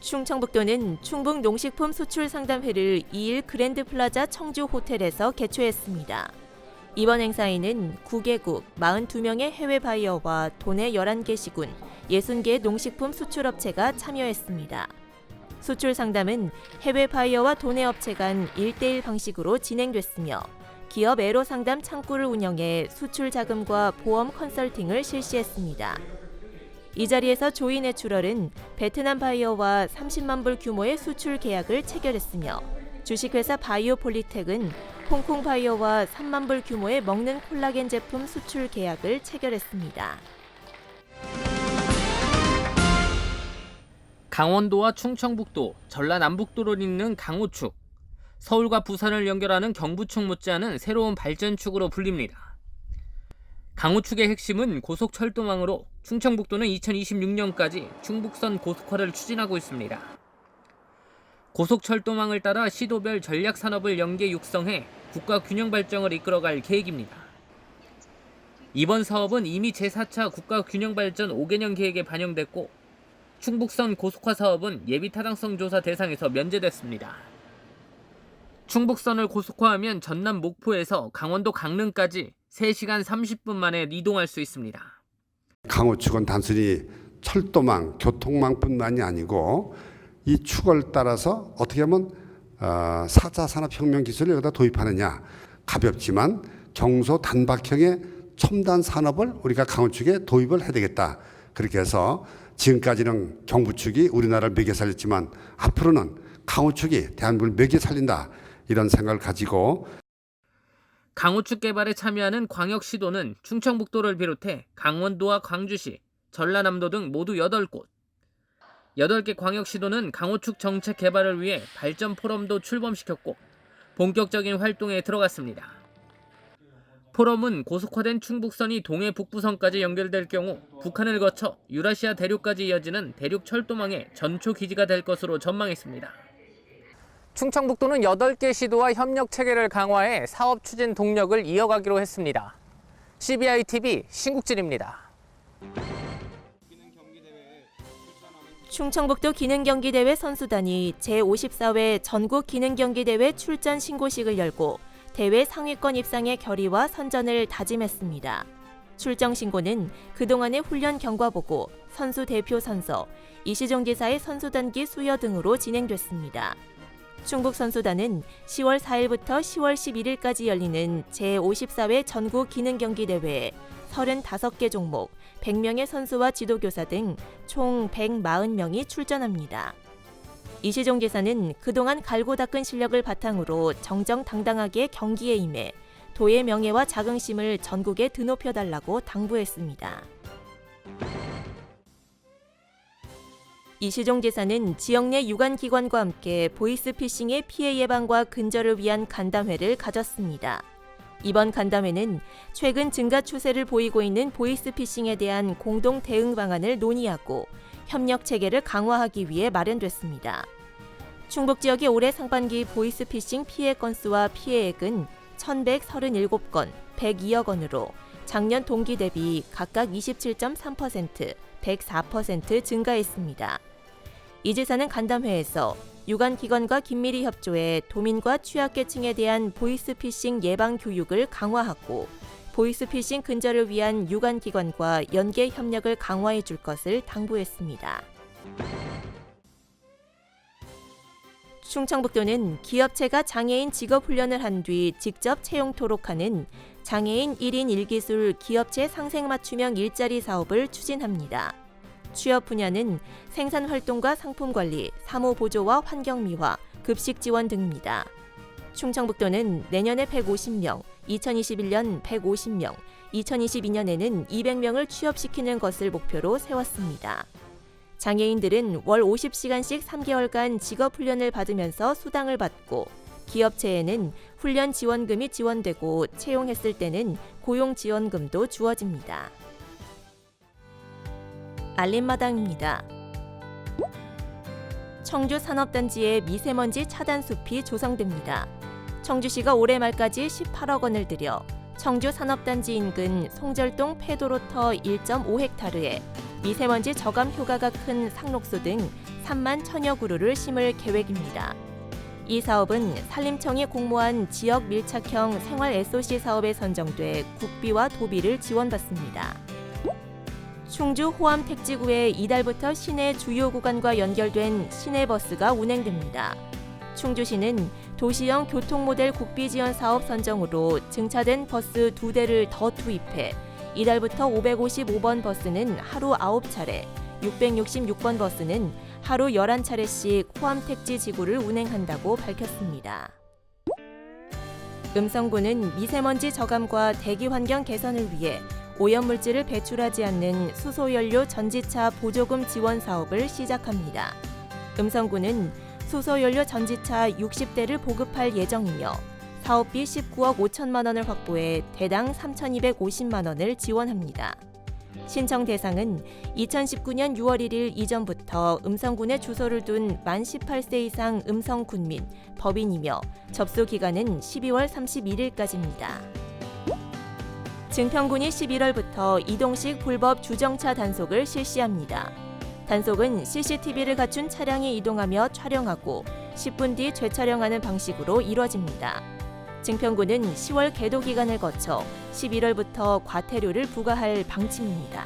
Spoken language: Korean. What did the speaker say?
충청북도는 충북농식품 수출상담회를 2일 그랜드플라자 청주 호텔에서 개최했습니다. 이번 행사에는 9개국 42명의 해외 바이어와 도내 11개 시군, 60개의 농식품 수출업체가 참여했습니다. 수출 상담은 해외 바이어와 도내 업체 간 1대1 방식으로 진행됐으며 기업 애로 상담 창구를 운영해 수출 자금과 보험 컨설팅을 실시했습니다. 이 자리에서 조이내추럴은 베트남 바이어와 30만 불 규모의 수출 계약을 체결했으며 주식회사 바이오폴리텍은 홍콩 바이어와 3만 불 규모의 먹는 콜라겐 제품 수출 계약을 체결했습니다. 강원도와 충청북도, 전라남북도를 잇는 강호축. 서울과 부산을 연결하는 경부축 못지않은 새로운 발전축으로 불립니다. 강호축의 핵심은 고속철도망으로 충청북도는 2026년까지 충북선 고속화를 추진하고 있습니다. 고속철도망을 따라 시도별 전략산업을 연계 육성해 국가 균형 발전을 이끌어갈 계획입니다. 이번 사업은 이미 제4차 국가 균형 발전 5개년 계획에 반영됐고 충북선 고속화 사업은 예비 타당성 조사 대상에서 면제됐습니다. 충북선을 고속화하면 전남 목포에서 강원도 강릉까지 3시간 30분 만에 이동할 수 있습니다. 강호축은 단순히 철도망, 교통망뿐만이 아니고 이 축을 따라서 어떻게 하면 4차 산업혁명 기술을 여기다 도입하느냐. 가볍지만 경소 단박형의 첨단 산업을 우리가 강호축에 도입을 해야 되겠다. 그렇게 해서 지금까지는 경부축이 우리나라를 먹여 살렸지만 앞으로는 강호축이 대한민국을 먹여 살린다. 이런 생각을 가지고 강호축 개발에 참여하는 광역시도는 충청북도를 비롯해 강원도와 광주시, 전라남도 등 모두 8곳. 8개 광역시도는 강호축 정책 개발을 위해 발전 포럼도 출범시켰고 본격적인 활동에 들어갔습니다. 포럼은 고속화된 충북선이 동해 북부선까지 연결될 경우 북한을 거쳐 유라시아 대륙까지 이어지는 대륙 철도망의 전초 기지가 될 것으로 전망했습니다. 충청북도는 8개 시도와 협력 체계를 강화해 사업 추진 동력을 이어가기로 했습니다. CBI-TV 신국진입니다. 충청북도 기능경기대회 선수단이 제54회 전국 기능경기대회 출전 신고식을 열고 대회 상위권 입상의 결의와 선전을 다짐했습니다. 출정 신고는 그동안의 훈련 경과보고, 선수 대표 선서, 이시종 지사의 선수단기 수여 등으로 진행됐습니다. 충북 선수단은 10월 4일부터 10월 11일까지 열리는 제54회 전국 기능경기대회에 35개 종목, 100명의 선수와 지도교사 등 총 140명이 출전합니다. 이시종 지사는 그동안 갈고 닦은 실력을 바탕으로 정정당당하게 경기에 임해 도의 명예와 자긍심을 전국에 드높여달라고 당부했습니다. 이시종 지사는 지역 내 유관기관과 함께 보이스피싱의 피해 예방과 근절을 위한 간담회를 가졌습니다. 이번 간담회는 최근 증가 추세를 보이고 있는 보이스피싱에 대한 공동 대응 방안을 논의하고 협력 체계를 강화하기 위해 마련됐습니다. 충북 지역의 올해 상반기 보이스피싱 피해 건수와 피해액은 1,137건, 102억 원으로 작년 동기 대비 각각 27.3%, 104% 증가했습니다. 이 지사는 간담회에서 유관기관과 긴밀히 협조해 도민과 취약계층에 대한 보이스피싱 예방 교육을 강화하고 보이스피싱 근절을 위한 유관기관과 연계 협력을 강화해 줄 것을 당부했습니다. 충청북도는 기업체가 장애인 직업훈련을 한 뒤 직접 채용토록 하는 장애인 1인 1기술 기업체 상생 맞춤형 일자리 사업을 추진합니다. 취업 분야는 생산활동과 상품관리, 사무보조와 환경미화, 급식지원 등입니다. 충청북도는 내년에 150명, 2021년 150명, 2022년에는 200명을 취업시키는 것을 목표로 세웠습니다. 장애인들은 월 50시간씩 3개월간 직업훈련을 받으면서 수당을 받고 기업체에는 훈련 지원금이 지원되고 채용했을 때는 고용지원금도 주어집니다. 알림마당입니다. 청주 산업단지에 미세먼지 차단 숲이 조성됩니다. 청주시가 올해 말까지 18억 원을 들여 청주 산업단지 인근 송절동 폐도로터 1.5헥타르에 미세먼지 저감 효과가 큰 상록수 등 3만 1,000여 그루를 심을 계획입니다. 이 사업은 산림청이 공모한 지역 밀착형 생활 SOC 사업에 선정돼 국비와 도비를 지원받습니다. 충주 호암 택지구에 이달부터 시내 주요 구간과 연결된 시내버스가 운행됩니다. 충주시는 도시형 교통모델 국비 지원 사업 선정으로 증차된 버스 2대를 더 투입해 이달부터 555번 버스는 하루 9차례, 666번 버스는 하루 11차례씩 호암 택지 지구를 운행한다고 밝혔습니다. 음성군은 미세먼지 저감과 대기 환경 개선을 위해 오염물질을 배출하지 않는 수소연료 전지차 보조금 지원 사업을 시작합니다. 음성군은 수소연료 전지차 60대를 보급할 예정이며 사업비 19억 5천만 원을 확보해 대당 3,250만 원을 지원합니다. 신청 대상은 2019년 6월 1일 이전부터 음성군에 주소를 둔 만 18세 이상 음성군민, 법인이며 접수 기간은 12월 31일까지입니다. 증평군이 11월부터 이동식 불법 주정차 단속을 실시합니다. 단속은 CCTV를 갖춘 차량이 이동하며 촬영하고 10분 뒤 재촬영하는 방식으로 이뤄집니다. 증평군은 10월 계도 기간을 거쳐 11월부터 과태료를 부과할 방침입니다.